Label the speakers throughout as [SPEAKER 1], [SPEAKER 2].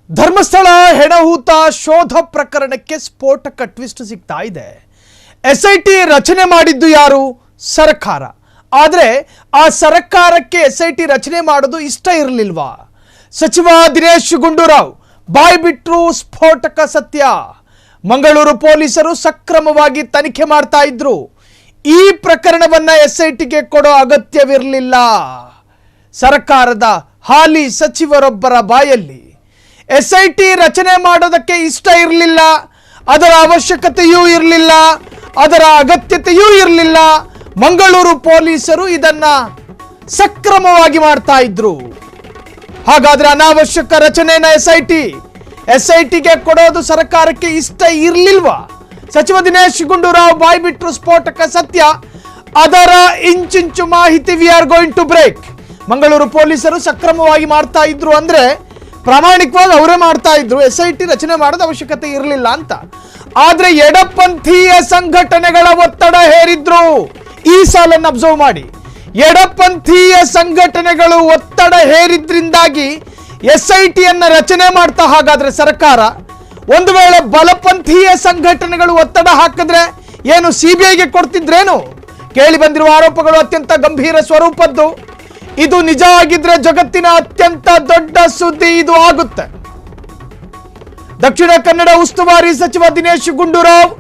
[SPEAKER 1] ಧರ್ಮಸ್ಥಳ ಹೆಣಹೂತ ಶೋಧ ಪ್ರಕರಣಕ್ಕೆ ಸ್ಫೋಟಕ ಟ್ವಿಸ್ಟ್ ಸಿಗ್ತಾ ಇದೆ. ಎಸ್ಐಟಿ ರಚನೆ ಮಾಡಿದ್ದು ಯಾರು? ಸರ್ಕಾರ. ಆದರೆ ಆ ಸರ್ಕಾರಕ್ಕೆ ಎಸ್ಐಟಿ ರಚನೆ ಮಾಡೋದು ಇಷ್ಟ ಇರಲಿಲ್ವಾ? ಸಚಿವ ದಿನೇಶ್ ಗುಂಡೂರಾವ್ ಬಾಯ್ ಬಿಟ್ರು ಸ್ಫೋಟಕ ಸತ್ಯ. ಮಂಗಳೂರು ಪೊಲೀಸರು ಸಕ್ರಮವಾಗಿ ತನಿಖೆ ಮಾಡ್ತಾ ಇದ್ರು. ಈ ಪ್ರಕರಣವನ್ನ ಎಸ್ಐಟಿಗೆ ಕೊಡೋ ಅಗತ್ಯವಿರಲಿಲ್ಲ. ಸರ್ಕಾರದ ಹಾಲಿ ಸಚಿವರೊಬ್ಬರ ಬಾಯಲ್ಲಿ ಎಸ್ಐಟಿ ರಚನೆ ಮಾಡೋದಕ್ಕೆ ಇಷ್ಟ ಇರಲಿಲ್ಲ, ಅದರ ಅವಶ್ಯಕತೆಯೂ ಇರಲಿಲ್ಲ, ಅದರ ಅಗತ್ಯತೆಯೂ ಇರಲಿಲ್ಲ. ಮಂಗಳೂರು ಪೊಲೀಸರು ಇದನ್ನ ಸಕ್ರಮವಾಗಿ ಮಾಡ್ತಾ ಇದ್ರು. ಹಾಗಾದ್ರೆ ಅನಾವಶ್ಯಕ ರಚನೆನ ಎಸ್ಐಟಿಗೆ ಕೊಡೋದು ಸರ್ಕಾರಕ್ಕೆ ಇಷ್ಟ ಇರಲಿಲ್ವಾ? ಸಚಿವ ದಿನೇಶ್ ಗುಂಡೂರಾವ್ ಬಾಯ್ ಬಿಟ್ರು ಸ್ಫೋಟಕ ಸತ್ಯ. ಅದರ ಇಂಚಿಂಚು ಮಾಹಿತಿ we are going to break. Mangaluru ಪೊಲೀಸರು ಸಕ್ರಮವಾಗಿ ಮಾಡ್ತಾ ಇದ್ರು ಅಂದ್ರೆ ಪ್ರಾಮಾಣಿಕವಾಗಿ ಅವರೇ ಮಾಡ್ತಾ ಇದ್ರು. ಎಸ್ಐಟಿ ರಚನೆ ಮಾಡೋದು ಅವಶ್ಯಕತೆ ಇರಲಿಲ್ಲ ಅಂತ. ಆದ್ರೆ ಎಡಪಂಥೀಯ ಸಂಘಟನೆಗಳ ಒತ್ತಡ ಹೇರಿದ್ರು. ಈ ಸಾಲನ್ನು ಅಬ್ಸರ್ವ್ ಮಾಡಿ. ಎಡಪಂಥೀಯ ಸಂಘಟನೆಗಳು ಒತ್ತಡ ಹೇರಿದ್ರಿಂದಾಗಿ ಎಸ್ಐಟಿಯನ್ನ ರಚನೆ ಮಾಡ್ತಾ ಹಾಗಾದ್ರೆ ಸರ್ಕಾರ. ಒಂದು ವೇಳೆ ಬಲಪಂಥೀಯ ಸಂಘಟನೆಗಳು ಒತ್ತಡ ಹಾಕಿದ್ರೆ ಏನು ಸಿಬಿಐಗೆ ಕೊಡ್ತಿದ್ರೇನು? ಕೇಳಿ ಬಂದಿರುವ ಆರೋಪಗಳು ಅತ್ಯಂತ ಗಂಭೀರ ಸ್ವರೂಪದ್ದು. ಇದು ನಿಜ ಆಗಿದ್ರೆ ಜಗತ್ತಿನ ಅತ್ಯಂತ ದೊಡ್ಡ ಸುದ್ದಿ ಇದು ಆಗುತ್ತೆ. ದಕ್ಷಿಣ ಕನ್ನಡ ಉಸ್ತುವಾರಿ ಸಚಿವ ದಿನೇಶ್ ಗುಂಡೂರಾವ್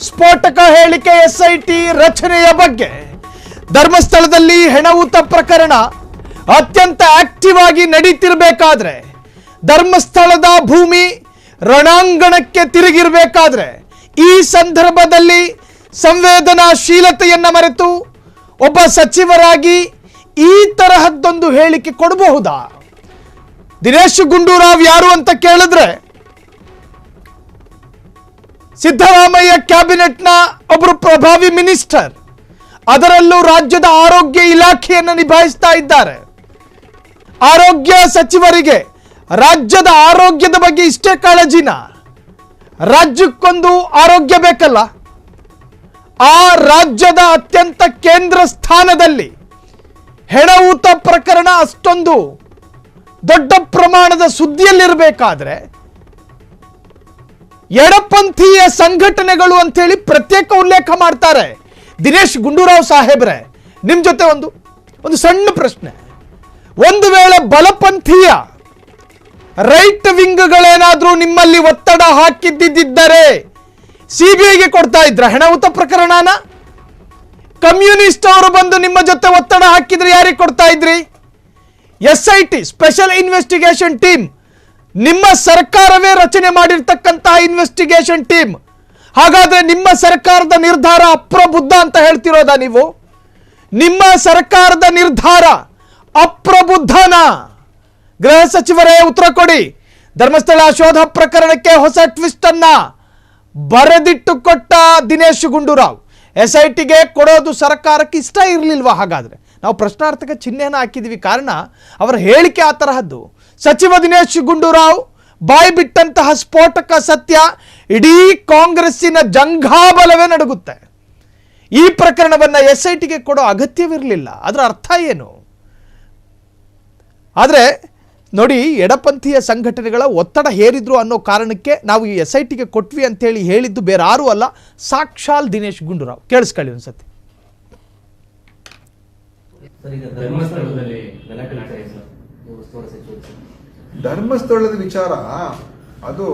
[SPEAKER 1] ಸ್ಫೋಟಕ ಹೇಳಿಕೆ ಎಸ್ಐಟಿ ರಚನೆಯ ಬಗ್ಗೆ. ಧರ್ಮಸ್ಥಳದಲ್ಲಿ ಹೆಣಹೂತ ಪ್ರಕರಣ ಅತ್ಯಂತ ಆಕ್ಟಿವ್ ಆಗಿ ನಡೀತಿರ್ಬೇಕಾದ್ರೆ, ಧರ್ಮಸ್ಥಳದ ಭೂಮಿ ರಣಾಂಗಣಕ್ಕೆ ತಿರುಗಿರ್ಬೇಕಾದ್ರೆ, ಈ ಸಂದರ್ಭದಲ್ಲಿ ಸಂವೇದನಾಶೀಲತೆಯನ್ನ ಮರೆತು ಒಬ್ಬ ಸಚಿವರಾಗಿ ಈ ತರಹದ್ದೊಂದು ಹೇಳಿಕೆ ಕೊಡಬಹುದಾ? ದಿನೇಶ್ ಗುಂಡೂರಾವ್ ಯಾರು ಅಂತ ಕೇಳಿದ್ರೆ ಸಿದ್ದರಾಮಯ್ಯ ಕ್ಯಾಬಿನೆಟ್ನ ಒಬ್ಬರು ಪ್ರಭಾವಿ ಮಿನಿಸ್ಟರ್, ಅದರಲ್ಲೂ ರಾಜ್ಯದ ಆರೋಗ್ಯ ಇಲಾಖೆಯನ್ನು ನಿಭಾಯಿಸ್ತಾ ಇದ್ದಾರೆ. ಆರೋಗ್ಯ ಸಚಿವರಿಗೆ ರಾಜ್ಯದ ಆರೋಗ್ಯದ ಬಗ್ಗೆ ಇಷ್ಟೇ ಕಾಳಜಿನ? ರಾಜ್ಯಕ್ಕೊಂದು ಆರೋಗ್ಯ ಬೇಕಲ್ಲ? ಆ ರಾಜ್ಯದ ಅತ್ಯಂತ ಕೇಂದ್ರ ಸ್ಥಾನದಲ್ಲಿ ಹೆಣಹೂತ ಪ್ರಕರಣ ಅಷ್ಟೊಂದು ದೊಡ್ಡ ಪ್ರಮಾಣದ ಸುದ್ದಿಯಲ್ಲಿರಬೇಕಾದ್ರೆ ಎಡಪಂಥೀಯ ಸಂಘಟನೆಗಳು ಅಂತೇಳಿ ಪ್ರತ್ಯೇಕ ಉಲ್ಲೇಖ ಮಾಡ್ತಾರೆ. ದಿನೇಶ್ ಗುಂಡೂರಾವ್ ಸಾಹೇಬ್ರೆ, ನಿಮ್ ಜೊತೆ ಒಂದು ಸಣ್ಣ ಪ್ರಶ್ನೆ. ಒಂದು ವೇಳೆ ಬಲಪಂಥೀಯ ರೈಟ್ ವಿಂಗ್ಗಳೇನಾದ್ರೂ ನಿಮ್ಮಲ್ಲಿ ಒತ್ತಡ ಹಾಕಿದ್ದಿದ್ದರೆ ಸಿಬಿಐಗೆ ಕೊಡ್ತಾ ಇದ್ರ ಹೆಣಹೂತ ಪ್ರಕರಣನ? ಕಮ್ಯುನಿಸ್ಟ್ ಅವರು ಬಂದು ನಿಮ್ಮ ಜೊತೆ ಒತ್ತಡ ಹಾಕಿದ್ರೆ ಯಾರಿಗೆ ಕೊಡ್ತಾ ಇದ್ರಿ? ಎಸ್ಐಟಿ ಸ್ಪೆಷಲ್ ಇನ್ವೆಸ್ಟಿಗೇಷನ್ ಟೀಮ್, ನಿಮ್ಮ ಸರ್ಕಾರವೇ ರಚನೆ ಮಾಡಿರ್ತಕ್ಕಂತಹ ಇನ್ವೆಸ್ಟಿಗೇಷನ್ ಟೀಮ್. ಹಾಗಾದ್ರೆ ನಿಮ್ಮ ಸರ್ಕಾರದ ನಿರ್ಧಾರ ಅಪ್ರಬುದ್ಧ ಅಂತ ಹೇಳ್ತಿರೋದಾ ನೀವು? ನಿಮ್ಮ ಸರ್ಕಾರದ ನಿರ್ಧಾರ ಅಪ್ರಬುದ್ಧನ? ಗೃಹ ಸಚಿವರೇ ಉತ್ತರ ಕೊಡಿ. ಧರ್ಮಸ್ಥಳ ಶೋಧ ಪ್ರಕರಣಕ್ಕೆ ಹೊಸ ಟ್ವಿಸ್ಟ್ ಅನ್ನ ಬರೆದಿಟ್ಟು ಕೊಟ್ಟ ದಿನೇಶ್ ಗುಂಡೂರಾವ್ ಎಸ್ಐಟಿಗೆ ಕೊಡೋದು ಸರ್ಕಾರಕ್ಕೆ ಇಷ್ಟ ಇರಲಿಲ್ವಾ? ಹಾಗಾದ್ರೆ ನಾವು ಪ್ರಶ್ನಾರ್ಥಕ ಚಿಹ್ನೆಯನ್ನು ಹಾಕಿದ್ವಿ. ಕಾರಣ ಅವರ ಹೇಳಿಕೆ ಆ ತರಹದ್ದು. ಸಚಿವ ದಿನೇಶ್ ಗುಂಡೂರಾವ್ ಬಾಯಿ ಬಿಟ್ಟಂತಹ ಸ್ಫೋಟಕ ಸತ್ಯ ಇಡೀ ಕಾಂಗ್ರೆಸ್ಸಿನ ಜಂಘಾಬಲವೇ ನಡುಗುತ್ತೆ. ಈ ಪ್ರಕರಣವನ್ನ ಎಸ್ಐಟಿಗೆ ಕೊಡೋ ಅಗತ್ಯವಿರಲಿಲ್ಲ. ಅದರ ಅರ್ಥ ಏನು? ಆದರೆ ನೋಡಿ, ಎಡಪಂಥೀಯ ಸಂಘಟನೆಗಳ ಒತ್ತಡ ಹೇರಿದ್ರು ಅನ್ನೋ ಕಾರಣಕ್ಕೆ ನಾವು ಈ ಎಸ್ಐಟಿಗೆ ಕೊಟ್ವಿ ಅಂತೇಳಿ ಹೇಳಿದ್ದು ಬೇರೆ ಯಾರೂ ಅಲ್ಲ, ಸಾಕ್ಷಾಲ್ ದಿನೇಶ್ ಗುಂಡೂರಾವ್. ಕೇಳಿಸ್ಕೊಳ್ಳಿ ಒಂದ್ಸತಿ.
[SPEAKER 2] ಧರ್ಮಸ್ಥಳದ ವಿಚಾರ ಅದು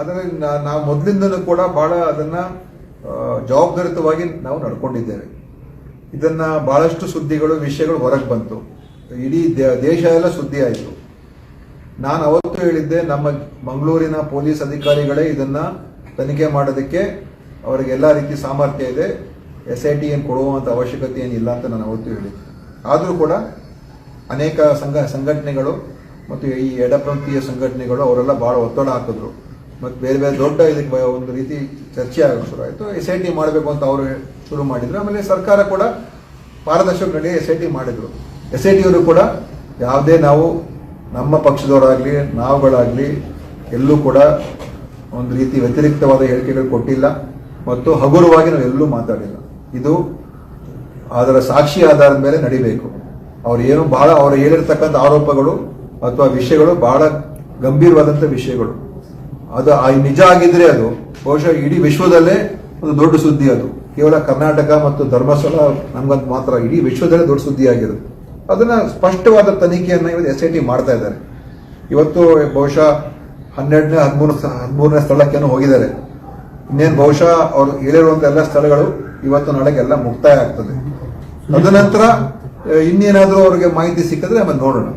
[SPEAKER 2] ಅದನ್ನ ನಾವು ಮೊದಲಿಂದಲೂ ಕೂಡ ಬಹಳ ಅದನ್ನ ಜವಾಬ್ದಾರಿತವಾಗಿ ನಾವು ನಡ್ಕೊಂಡಿದ್ದೇವೆ. ಇದನ್ನ ಬಹಳಷ್ಟು ಸುದ್ದಿಗಳು ವಿಷಯಗಳು ಹೊರಗೆ ಬಂತು, ಇಡೀ ದೇಶ ಎಲ್ಲ ಸುದ್ದಿ ಆಯಿತು. ನಾನು ಅವತ್ತು ಹೇಳಿದ್ದೆ, ನಮ್ಮ ಮಂಗಳೂರಿನ ಪೊಲೀಸ್ ಅಧಿಕಾರಿಗಳೇ ಇದನ್ನ ತನಿಖೆ ಮಾಡೋದಕ್ಕೆ ಅವರಿಗೆಲ್ಲ ರೀತಿ ಸಾಮರ್ಥ್ಯ ಇದೆ, ಎಸ್ಐಟಿ ಏನು ಕೊಡುವಂತ ಅವಶ್ಯಕತೆ ಏನಿಲ್ಲ ಅಂತ ನಾನು ಅವತ್ತು ಹೇಳಿದ್ದೆ. ಆದರೂ ಕೂಡ ಅನೇಕ ಸಂಘಟನೆಗಳು ಮತ್ತು ಈ ಎಡಪಂಥೀಯ ಸಂಘಟನೆಗಳು ಅವರೆಲ್ಲ ಬಹಳ ಒತ್ತಡ ಹಾಕಿದ್ರು. ಮತ್ತು ಬೇರೆ ಬೇರೆ ದೊಡ್ಡ ಇದಕ್ಕೆ ಒಂದು ರೀತಿ ಚರ್ಚೆ ಆಗೋದು ಶುರು ಆಯಿತು. ಎಸ್ಐಟಿ ಮಾಡಬೇಕು ಅಂತ ಅವರು ಶುರು ಮಾಡಿದ್ರು. ಆಮೇಲೆ ಸರ್ಕಾರ ಕೂಡ ಪಾರದರ್ಶಕ ನಡೆಯ ಎಸ್ಐಟಿ ಮಾಡಿದ್ರು. ಎಸ್ಐಟಿಯವರು ಕೂಡ ಯಾವುದೇ ನಾವು ನಮ್ಮ ಪಕ್ಷದವರಾಗಲಿ ನಾವುಗಳಾಗಲಿ ಎಲ್ಲೂ ಕೂಡ ಒಂದು ರೀತಿ ವ್ಯತಿರಿಕ್ತವಾದ ಹೇಳಿಕೆಗಳು ಕೊಟ್ಟಿಲ್ಲ ಮತ್ತು ಹಗುರವಾಗಿ ನಾವು ಎಲ್ಲೂ ಮಾತಾಡಿಲ್ಲ. ಇದು ಅದರ ಸಾಕ್ಷಿ ಆಧಾರದ ಮೇಲೆ ನಡಿಬೇಕು. ಅವರು ಹೇಳಿರ್ತಕ್ಕಂಥ ಆರೋಪಗಳು ಅಥವಾ ವಿಷಯಗಳು ಬಹಳ ಗಂಭೀರವಾದಂಥ ವಿಷಯಗಳು. ಅದು ನಿಜ ಆಗಿದ್ರೆ ಅದು ಬಹುಶಃ ಇಡೀ ವಿಶ್ವದಲ್ಲೇ ಒಂದು ದೊಡ್ಡ ಸುದ್ದಿ. ಅದು ಕೇವಲ ಕರ್ನಾಟಕ ಮತ್ತು ಧರ್ಮಸ್ಥಳ ನಮ್ಗಂತ ಮಾತ್ರ, ಇಡೀ ವಿಶ್ವದಲ್ಲೇ ದೊಡ್ಡ ಸುದ್ದಿ ಆಗಿರುತ್ತೆ. ಅದನ್ನ ಸ್ಪಷ್ಟವಾದ ತನಿಖೆಯನ್ನು ಇವತ್ತು SIT ಮಾಡ್ತಾ ಇದ್ದಾರೆ. ಇವತ್ತು ಬಹುಶಃ 13ನೇ ಸ್ಥಳಕ್ಕೇನೋ ಹೋಗಿದ್ದಾರೆ. ಇನ್ನೇನು ಬಹುಶಃ ಅವರು ಹೇಳಿರುವಂತ ಎಲ್ಲ ಸ್ಥಳಗಳು ಇವತ್ತು ನಾಳೆಗೆಲ್ಲ ಮುಕ್ತಾಯ ಆಗ್ತದೆ. ತದನಂತರ ಇನ್ನೇನಾದ್ರೂ ಅವ್ರಿಗೆ ಮಾಹಿತಿ ಸಿಕ್ಕಿದ್ರೆ ಆಮೇಲೆ ನೋಡೋಣ.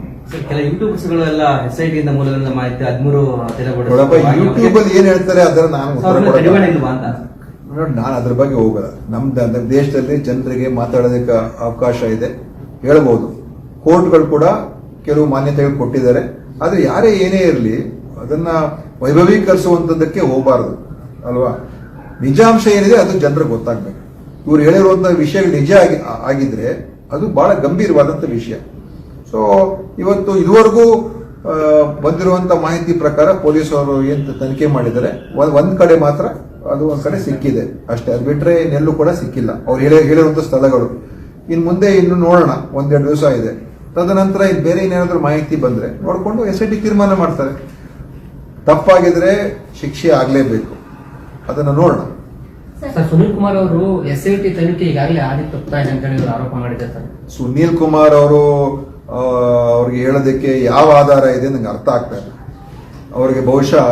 [SPEAKER 3] ಕೆಲ ಯೂಟ್ಯೂಬ್ಸ್ಗಳೆಲ್ಲ SIT ಇಂದ ಮೂಲದಿಂದ ಮಾಹಿತಿ 13
[SPEAKER 2] ಯೂಟ್ಯೂಬ್ ಅಲ್ಲಿ ಏನ್ ಹೇಳ್ತಾರೆ ಅದರ ನಾನು ಉತ್ತರ
[SPEAKER 3] ಇಲ್ವಾ ಅಂತ
[SPEAKER 2] ನೋಡಿ, ನಾನು ಅದ್ರ ಬಗ್ಗೆ ಹೋಗಲ್ಲ. ನಮ್ಮ ದೇಶದಲ್ಲಿ ಜನರಿಗೆ ಮಾತಾಡೋದಕ್ಕೆ ಅವಕಾಶ ಇದೆ, ಹೇಳ್ಬೋದು. ಕೋರ್ಟ್ಗಳು ಕೂಡ ಕೆಲವು ಮಾನ್ಯತೆಗಳು ಕೊಟ್ಟಿದ್ದಾರೆ. ಆದ್ರೆ ಯಾರೇ ಏನೇ ಇರಲಿ ಅದನ್ನ ವೈಭವೀಕರಿಸುವಂತದ್ದಕ್ಕೆ ಹೋಗಬಾರದು ಅಲ್ವಾ. ನಿಜಾಂಶ ಏನಿದೆ ಅದು ಜನರಿಗೆ ಗೊತ್ತಾಗ್ಬೇಕು. ಇವ್ರು ಹೇಳಿರುವಂತಹ ವಿಷಯಗಳು ನಿಜ ಆಗಿದ್ರೆ ಅದು ಬಹಳ ಗಂಭೀರವಾದಂತ ವಿಷಯ. ಸೊ ಇವತ್ತು ಇದುವರೆಗೂ ಬಂದಿರುವಂತ ಮಾಹಿತಿ ಪ್ರಕಾರ ಪೊಲೀಸರು ಏನ್ ತನಿಖೆ ಮಾಡಿದ್ದಾರೆ, ಒಂದ್ ಕಡೆ ಮಾತ್ರ ಅದು ಒಂದ್ ಕಡೆ ಸಿಕ್ಕಿದೆ ಅಷ್ಟೇ. ಅದು ಬಿಟ್ರೆ ಇನ್ನೆಲ್ಲೂ ಕೂಡ ಸಿಕ್ಕಿಲ್ಲ ಅವ್ರು ಹೇಳಿರುವಂತ ಸ್ಥಳಗಳು. ಮುಂದೆ ಇನ್ನು ನೋಡೋಣ, 1-2 ದಿವಸ ಇದೆ. ತದನಂತರ ಬೇರೆ ಏನೇನಾದ್ರೂ ಮಾಹಿತಿ ಬಂದ್ರೆ ನೋಡ್ಕೊಂಡು SIT ತೀರ್ಮಾನ ಮಾಡ್ತಾರೆ. ತಪ್ಪಾಗಿದ್ರೆ ಶಿಕ್ಷೆ ಆಗ್ಲೇಬೇಕು, ಅದನ್ನ ನೋಡೋಣ.
[SPEAKER 4] ಸರ್, ಸುನೀಲ್ ಕುಮಾರ್ ಅವರು SIT ತನಿಖೆ ಈಗಾಗಲೇ ಆದಿತ್ಯ ತಪ್ತಾ ಇದೆ ಅಂತ ಹೇಳಿ ಆರೋಪ ಮಾಡಿದ್ದಾರೆ.
[SPEAKER 2] ಸುನೀಲ್ ಕುಮಾರ್ ಅವರು ಅವ್ರಿಗೆ ಹೇಳೋದಕ್ಕೆ ಯಾವ ಆಧಾರ ಇದೆ ನಂಗೆ ಅರ್ಥ ಆಗ್ತಾ ಇಲ್ಲ. ಅವ್ರಿಗೆ ಬಹುಶಃ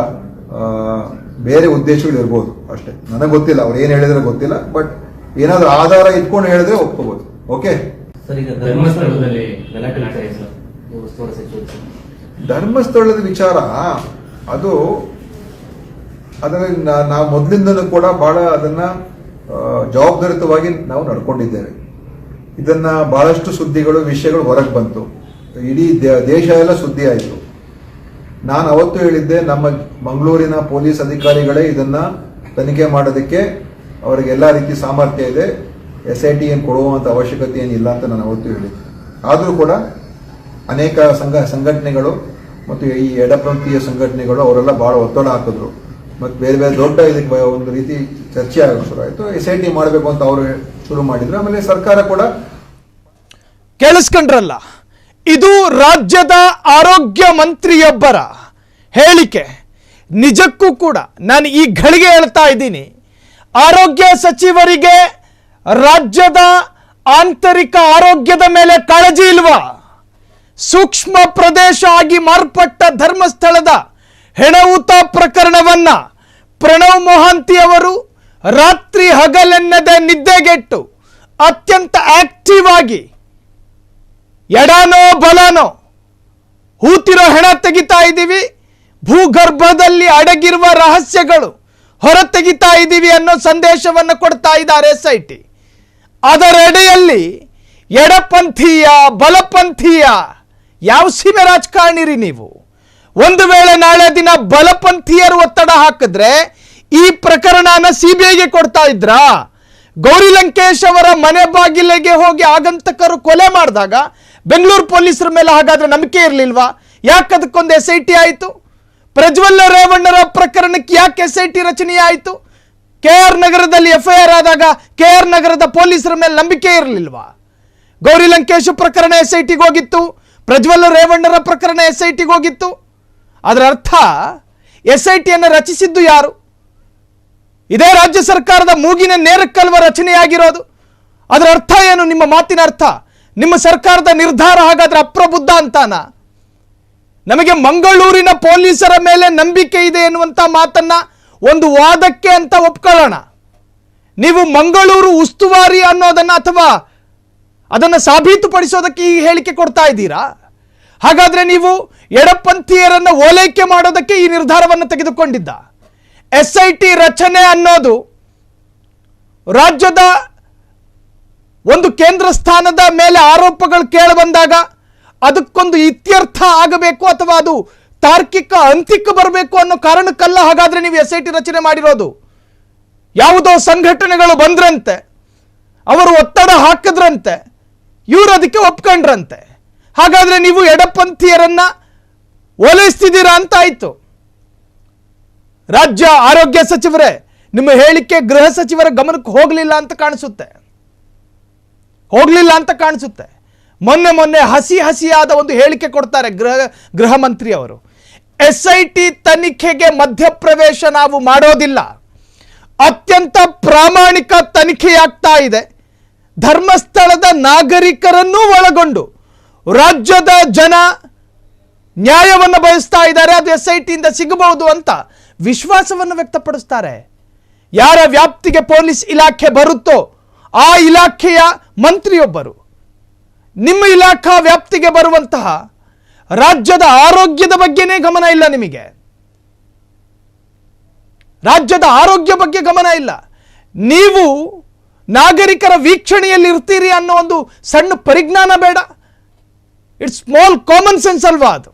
[SPEAKER 2] ಬೇರೆ ಉದ್ದೇಶಗಳು ಇರ್ಬೋದು ಅಷ್ಟೇ, ನನಗೆ ಗೊತ್ತಿಲ್ಲ. ಅವ್ರು ಏನ್ ಹೇಳಿದ್ರೆ ಗೊತ್ತಿಲ್ಲ, ಬಟ್ ಏನಾದ್ರೂ ಆಧಾರ ಇಟ್ಕೊಂಡು ಹೇಳಿದ್ರೆ ಒಪ್ಕೋಬಹುದು. ಓಕೆ.
[SPEAKER 3] ಸರ್, ಈಗ ಧರ್ಮಸ್ಥಳದಲ್ಲಿ ಗಲಾಟೆ ಆಗ್ತಾ ಇದೆ ಸರ್,
[SPEAKER 2] ಧರ್ಮಸ್ಥಳದ ವಿಚಾರ ಅದು ಅದರಲ್ಲಿ ನಾವು ಮೊದಲಿಂದಲೂ ಕೂಡ ಬಹಳ ಅದನ್ನ ಜವಾಬ್ದಾರಿತವಾಗಿ ನಾವು ನಡ್ಕೊಂಡಿದ್ದೇವೆ. ಇದನ್ನ ಬಹಳಷ್ಟು ಸುದ್ದಿಗಳು ವಿಷಯಗಳು ಹೊರಗೆ ಬಂತು, ಇಡೀ ದೇಶ ಎಲ್ಲ ಸುದ್ದಿ ಆಯಿತು. ನಾನು ಅವತ್ತು ಹೇಳಿದ್ದೆ, ನಮ್ಮ ಮಂಗಳೂರಿನ ಪೊಲೀಸ್ ಅಧಿಕಾರಿಗಳೇ ಇದನ್ನ ತನಿಖೆ ಮಾಡೋದಕ್ಕೆ ಅವರಿಗೆ ಎಲ್ಲ ರೀತಿ ಸಾಮರ್ಥ್ಯ ಇದೆ, SIT ಏನು ಕೊಡುವಂತ ಅವಶ್ಯಕತೆ ಏನಿಲ್ಲ ಅಂತ ನಾನು ಅವತ್ತು ಹೇಳಿದ್ದೆ. ಆದರೂ ಕೂಡ ಅನೇಕ ಸಂಘಟನೆಗಳು ಮತ್ತು ಈ ಎಡಪಂಥೀಯ ಸಂಘಟನೆಗಳು ಅವರೆಲ್ಲ ಬಹಳ ಒತ್ತಡ ಹಾಕಿದ್ರು. ಮತ್ತು ಬೇರೆ ಬೇರೆ ದೊಡ್ಡ ಇದಕ್ಕೆ ಒಂದು ರೀತಿ ಚರ್ಚೆ ಆಗೋದು ಶುರು ಆಯಿತು. SIT ಮಾಡಬೇಕು ಅಂತ ಅವರು ಶುರು ಮಾಡಿದ್ರು. ಆಮೇಲೆ ಸರ್ಕಾರ ಕೂಡ
[SPEAKER 1] ಕೇಳಿಸ್ಕೊಂಡ್ರಲ್ಲ, ಇದು ರಾಜ್ಯದ ಆರೋಗ್ಯ ಮಂತ್ರಿಯೊಬ್ಬರ ಹೇಳಿಕೆ. ನಿಜಕ್ಕೂ ಕೂಡ ನಾನು ಈ ಘಳಿಗೆ ಹೇಳ್ತಾ ಇದ್ದೀನಿ, ಆರೋಗ್ಯ ಸಚಿವರಿಗೆ ರಾಜ್ಯದ ಆಂತರಿಕ ಆರೋಗ್ಯದ ಮೇಲೆ ಕಾಳಜಿ ಇಲ್ವಾ? ಸೂಕ್ಷ್ಮ ಪ್ರದೇಶ ಆಗಿ ಮಾರ್ಪಟ್ಟ ಧರ್ಮಸ್ಥಳದ ಹೆಣವುತ ಪ್ರಕರಣವನ್ನ ಪ್ರಣವ್ ಮೊಹಾಂತಿ ಅವರು ರಾತ್ರಿ ಹಗಲೆನ್ನದೆ ನಿದ್ದೆಗೆಟ್ಟು ಅತ್ಯಂತ ಆಕ್ಟಿವ್ ಆಗಿ ಎಡನೋ ಬಲನೋ ಹೂತಿರೋ ಹೆಣ ತೆಗಿತಾ ಇದ್ದೀವಿ, ಭೂಗರ್ಭದಲ್ಲಿ ಅಡಗಿರುವ ರಹಸ್ಯಗಳು ಹೊರ ತೆಗಿತಾ ಇದ್ದೀವಿ ಅನ್ನೋ ಸಂದೇಶವನ್ನು ಕೊಡ್ತಾ ಇದ್ದಾರೆ SIT. ಅದರೆಡೆಯಲ್ಲಿ ಎಡಪಂಥೀಯ ಬಲಪಂಥೀಯ ಯಾವ ಸೀಮೆ ರಾಜಕಾರಣಿರಿ ನೀವು? ಒಂದು ವೇಳೆ ನಾಳೆ ದಿನ ಬಲಪಂಥೀಯರು ಒತ್ತಡ ಹಾಕಿದ್ರೆ ಈ ಪ್ರಕರಣನ CBIಗೆ ಕೊಡ್ತಾ ಇದ್ರಾ? ಗೌರಿ ಲಂಕೇಶ್ ಅವರ ಮನೆ ಬಾಗಿಲಿಗೆ ಹೋಗಿ ಆಗಂತಕರು ಕೊಲೆ ಮಾಡಿದಾಗ ಬೆಂಗಳೂರು ಪೊಲೀಸರ ಮೇಲೆ ಹಾಗಾದ್ರೆ ನಂಬಿಕೆ ಇರಲಿಲ್ವಾ? ಯಾಕೆ ಅದಕ್ಕೊಂದು SIT ಆಯಿತು? ಪ್ರಜ್ವಲ್ಲ ರೇವಣ್ಣರ ಪ್ರಕರಣಕ್ಕೆ ಯಾಕೆ SIT ರಚನೆ ಆಯಿತು? KR ನಗರದಲ್ಲಿ FIR ಆದಾಗ KR ನಗರದ ಪೊಲೀಸರ ಮೇಲೆ ನಂಬಿಕೆ ಇರಲಿಲ್ವಾ? ಗೌರಿ ಲಂಕೇಶ್ ಪ್ರಕರಣ SITಗೆ ಹೋಗಿತ್ತು, ಪ್ರಜ್ವಲ್ಲ ರೇವಣ್ಣರ ಪ್ರಕರಣ SITಗೆ ಹೋಗಿತ್ತು. ಅದರ ಅರ್ಥ SITಯನ್ನು ರಚಿಸಿದ್ದು ಯಾರು? ಇದೇ ರಾಜ್ಯ ಸರ್ಕಾರದ ಮೂಗಿನ ನೇರಕ್ಕಲ್ವ ರಚನೆಯಾಗಿರೋದು. ಅದರ ಅರ್ಥ ಏನು? ನಿಮ್ಮ ಮಾತಿನ ಅರ್ಥ, ನಿಮ್ಮ ಸರ್ಕಾರದ ನಿರ್ಧಾರ ಹಾಗಾದ್ರೆ ಅಪ್ರಬುದ್ಧ ಅಂತಾನ? ನಮಗೆ ಮಂಗಳೂರಿನ ಪೊಲೀಸರ ಮೇಲೆ ನಂಬಿಕೆ ಇದೆ ಎನ್ನುವಂತ ಮಾತನ್ನ ಒಂದು ವಾದಕ್ಕೆ ಅಂತ ಒಪ್ಕೊಳ್ಳೋಣ. ನೀವು ಮಂಗಳೂರು ಉಸ್ತುವಾರಿ ಅನ್ನೋದನ್ನ ಅಥವಾ ಅದನ್ನು ಸಾಬೀತುಪಡಿಸೋದಕ್ಕೆ ಈ ಹೇಳಿಕೆ ಕೊಡ್ತಾ ಇದ್ದೀರಾ? ಹಾಗಾದ್ರೆ ನೀವು ಎಡಪಂಥೀಯರನ್ನ ಓಲೈಕೆ ಮಾಡೋದಕ್ಕೆ ಈ ನಿರ್ಧಾರವನ್ನು ತೆಗೆದುಕೊಂಡಿದ್ದ? SIT ರಚನೆ ಅನ್ನೋದು ರಾಜ್ಯದ ಒಂದು ಕೇಂದ್ರ ಸ್ಥಾನದ ಮೇಲೆ ಆರೋಪಗಳು ಕೇಳಿ ಬಂದಾಗ ಅದಕ್ಕೊಂದು ಇತ್ಯರ್ಥ ಆಗಬೇಕು ಅಥವಾ ಅದು ತಾರ್ಕಿಕ ಅಂತ್ಯಕ್ಕೆ ಬರಬೇಕು ಅನ್ನೋ ಕಾರಣಕ್ಕಲ್ಲ ಹಾಗಾದ್ರೆ ನೀವು SIT ರಚನೆ ಮಾಡಿರೋದು. ಯಾವುದೋ ಸಂಘಟನೆಗಳು ಬಂದ್ರಂತೆ, ಅವರು ಒತ್ತಡ ಹಾಕಿದ್ರಂತೆ, ಇವರು ಅದಕ್ಕೆ ಒಪ್ಕೊಂಡ್ರಂತೆ. ಹಾಗಾದ್ರೆ ನೀವು ಎಡಪಂಥೀಯರನ್ನ ಓಲೈಸ್ತಿದ್ದೀರಾ ಅಂತ ಆಯ್ತು. ರಾಜ್ಯ ಆರೋಗ್ಯ ಸಚಿವರೇ, ನಿಮ್ಮ ಹೇಳಿಕೆ ಗೃಹ ಸಚಿವರ ಗಮನಕ್ಕೆ ಹೋಗಲಿಲ್ಲ ಅಂತ ಕಾಣಿಸುತ್ತೆ. ಮೊನ್ನೆ ಹಸಿಯಾದ ಒಂದು ಹೇಳಿಕೆ ಕೊಡ್ತಾರೆ ಗೃಹ ಮಂತ್ರಿ ಅವರು. SIT ತನಿಖೆಗೆ ಮಧ್ಯಪ್ರವೇಶ ನಾವು ಮಾಡೋದಿಲ್ಲ. ಅತ್ಯಂತ ಪ್ರಾಮಾಣಿಕ ತನಿಖೆಯಾಗ್ತಾ ಇದೆ. ಧರ್ಮಸ್ಥಳದ ನಾಗರಿಕರನ್ನೂ ಒಳಗೊಂಡು ರಾಜ್ಯದ ಜನ ನ್ಯಾಯವನ್ನು ಬಯಸ್ತಾ ಇದ್ದಾರೆ. ಅದು SIT ಇಂದ ಸಿಗಬಹುದು ಅಂತ ವಿಶ್ವಾಸವನ್ನು ವ್ಯಕ್ತಪಡಿಸ್ತಾರೆ. ಯಾರ ವ್ಯಾಪ್ತಿಗೆ ಪೊಲೀಸ್ ಇಲಾಖೆ ಬರುತ್ತೋ ಆ ಇಲಾಖೆಯ ಮಂತ್ರಿಯೊಬ್ಬರು ನಿಮ್ಮ ಇಲಾಖಾ ವ್ಯಾಪ್ತಿಗೆ ಬರುವಂತಹ ರಾಜ್ಯದ ಆರೋಗ್ಯದ ಬಗ್ಗೆನೇ ಗಮನ ಇಲ್ಲ. ನಿಮಗೆ ರಾಜ್ಯದ ಆರೋಗ್ಯ ಬಗ್ಗೆ ಗಮನ ಇಲ್ಲ. ನೀವು ನಾಗರಿಕರ ವೀಕ್ಷಣೆಯಲ್ಲಿ ಇರ್ತೀರಿ ಅನ್ನೋ ಒಂದು ಸಣ್ಣ ಪರಿಜ್ಞಾನ ಬೇಡ? ಇಟ್ಸ್ ಸ್ಮಾಲ್ ಕಾಮನ್ ಸೆನ್ಸ್ ಅಲ್ವಾ ಅದು?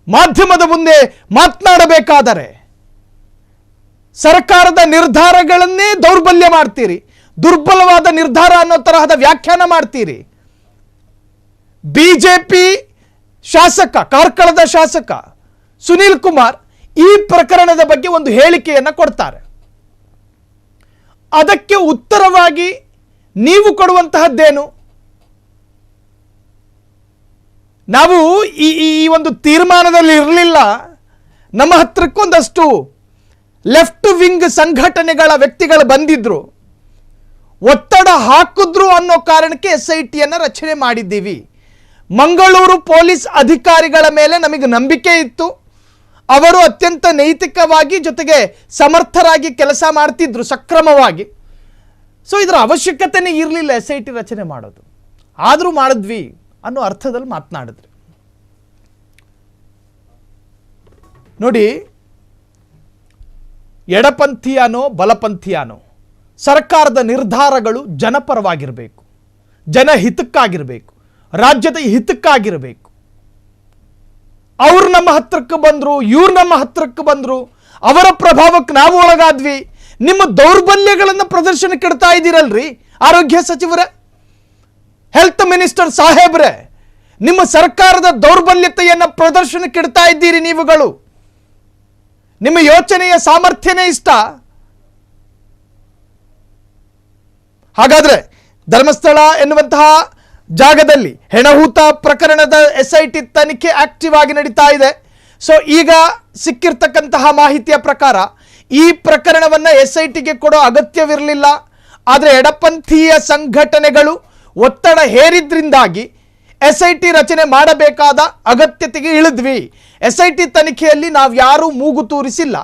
[SPEAKER 1] ಮಾಧ್ಯಮದ ಮುಂದೆ ಮಾತನಾಡಬೇಕಾದರೆ ಸರ್ಕಾರದ ನಿರ್ಧಾರಗಳನ್ನೇ ದೌರ್ಬಲ್ಯ ಮಾಡ್ತೀರಿ, ದುರ್ಬಲವಾದ ನಿರ್ಧಾರ ಅನ್ನೋ ತರಹದ ವ್ಯಾಖ್ಯಾನ ಮಾಡ್ತೀರಿ. ಬಿಜೆಪಿ ಶಾಸಕ, ಕಾರ್ಕಳದ ಶಾಸಕ ಸುನೀಲ್ ಕುಮಾರ್ ಈ ಪ್ರಕರಣದ ಬಗ್ಗೆ ಒಂದು ಹೇಳಿಕೆಯನ್ನು ಕೊಡ್ತಾರೆ. ಅದಕ್ಕೆ ಉತ್ತರವಾಗಿ ನೀವು ಕೊಡುವಂತಹದ್ದೇನು? ನಾವು ಈ ಒಂದು ತೀರ್ಮಾನದಲ್ಲಿ ಇರಲಿಲ್ಲ, ನಮ್ಮ ಹತ್ರಕ್ಕೊಂದಷ್ಟು ಲೆಫ್ಟ್ ವಿಂಗ್ ಸಂಘಟನೆಗಳ ವ್ಯಕ್ತಿಗಳು ಬಂದಿದ್ರು, ಒತ್ತಡ ಹಾಕಿದ್ರು ಅನ್ನೋ ಕಾರಣಕ್ಕೆ SITಯನ್ನು ರಚನೆ ಮಾಡಿದ್ದೀವಿ. ಮಂಗಳೂರು ಪೊಲೀಸ್ ಅಧಿಕಾರಿಗಳ ಮೇಲೆ ನಮಗೆ ನಂಬಿಕೆ ಇತ್ತು. ಅವರು ಅತ್ಯಂತ ನೈತಿಕವಾಗಿ ಜೊತೆಗೆ ಸಮರ್ಥರಾಗಿ ಕೆಲಸ ಮಾಡ್ತಿದ್ರು ಸಕ್ರಮವಾಗಿ. ಸೊ ಇದರ ಅವಶ್ಯಕತೆನೇ ಇರಲಿಲ್ಲ SIT ರಚನೆ ಮಾಡೋದು. ಆದರೂ ಮಾಡಿದ್ವಿ ಅನ್ನೋ ಅರ್ಥದಲ್ಲಿ ಮಾತನಾಡಿದ್ರಿ. ನೋಡಿ, ಎಡಪಂಥೀಯನೋ ಬಲಪಂಥೀಯನೋ ಸರ್ಕಾರದ ನಿರ್ಧಾರಗಳು ಜನಪರವಾಗಿರಬೇಕು, ಜನಹಿತಕ್ಕಾಗಿರಬೇಕು, ರಾಜ್ಯದ ಹಿತಕ್ಕಾಗಿರಬೇಕು. ಅವ್ರು ನಮ್ಮ ಹತ್ರಕ್ಕೆ ಬಂದರು, ಇವ್ರು ನಮ್ಮ ಹತ್ರಕ್ಕೆ ಬಂದರು, ಅವರ ಪ್ರಭಾವಕ್ಕೆ ನಾವು ಒಳಗಾದ್ವಿ. ನಿಮ್ಮ ದೌರ್ಬಲ್ಯಗಳನ್ನು ಪ್ರದರ್ಶನಕ್ಕೆ ಇಡ್ತಾ ಇದ್ದೀರಲ್ರಿ ಆರೋಗ್ಯ ಸಚಿವರೇ, ಹೆಲ್ತ್ ಮಿನಿಸ್ಟರ್ ಸಾಹೇಬ್ರೆ. ನಿಮ್ಮ ಸರ್ಕಾರದ ದೌರ್ಬಲ್ಯತೆಯನ್ನು ಪ್ರದರ್ಶನಕ್ಕೆ ಇಡ್ತಾ ಇದ್ದೀರಿ ನೀವುಗಳು. ನಿಮ್ಮ ಯೋಚನೆಯ ಸಾಮರ್ಥ್ಯನೇ ಇಷ್ಟ. ಹಾಗಾದ್ರೆ ಧರ್ಮಸ್ಥಳ ಎನ್ನುವಂತಹ ಜಾಗದಲ್ಲಿ ಹೆಣಹೂತ ಪ್ರಕರಣದ SIT ತನಿಖೆ ಆಕ್ಟಿವ್ ಆಗಿ ನಡೀತಾ ಇದೆ. ಸೊ ಈಗ ಸಿಕ್ಕಿರ್ತಕ್ಕಂತಹ ಮಾಹಿತಿಯ ಪ್ರಕಾರ ಈ ಪ್ರಕರಣವನ್ನು SITಗೆ ಕೊಡೋ ಅಗತ್ಯವಿರಲಿಲ್ಲ. ಆದರೆ ಎಡಪಂಥೀಯ ಸಂಘಟನೆಗಳು ಒತ್ತಡ ಹೇರಿದ್ರಿಂದಾಗಿ SIT ರಚನೆ ಮಾಡಬೇಕಾದ ಅಗತ್ಯತೆಗೆ ಇಳಿದ್ವಿ. SIT ತನಿಖೆಯಲ್ಲಿ ನಾವು ಯಾರೂ ಮೂಗು ತೂರಿಸಿಲ್ಲ.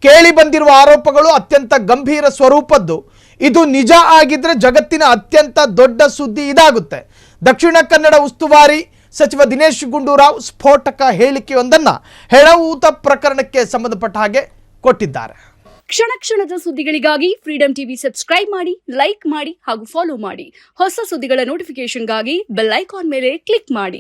[SPEAKER 1] ಕೇಳಿ ಬಂದಿರುವ ಆರೋಪಗಳು ಅತ್ಯಂತ ಗಂಭೀರ ಸ್ವರೂಪದ್ದು. ಇದು ನಿಜ ಆಗಿದ್ರೆ ಜಗತ್ತಿನ ಅತ್ಯಂತ ದೊಡ್ಡ ಸುದ್ದಿ ಇದಾಗುತ್ತೆ. ದಕ್ಷಿಣ ಕನ್ನಡ ಉಸ್ತುವಾರಿ ಸಚಿವ ದಿನೇಶ್ ಗುಂಡೂರಾವ್ ಸ್ಫೋಟಕ ಹೇಳಿಕೆಯೊಂದನ್ನು ಹೆಣಹೂತ ಪ್ರಕರಣಕ್ಕೆ ಸಂಬಂಧಪಟ್ಟ ಹಾಗೆ ಕೊಟ್ಟಿದ್ದಾರೆ.
[SPEAKER 5] ಕ್ಷಣ ಕ್ಷಣದ ಸುದ್ದಿಗಳಿಗಾಗಿ ಫ್ರೀಡಂ ಟಿವಿ ಸಬ್ಸ್ಕ್ರೈಬ್ ಮಾಡಿ, ಲೈಕ್ ಮಾಡಿ ಹಾಗೂ ಫಾಲೋ ಮಾಡಿ. ಹೊಸ ಸುದ್ದಿಗಳ ನೋಟಿಫಿಕೇಶನ್ಗಾಗಿ ಬೆಲ್ ಐಕಾನ್ ಮೇಲೆ ಕ್ಲಿಕ್ ಮಾಡಿ.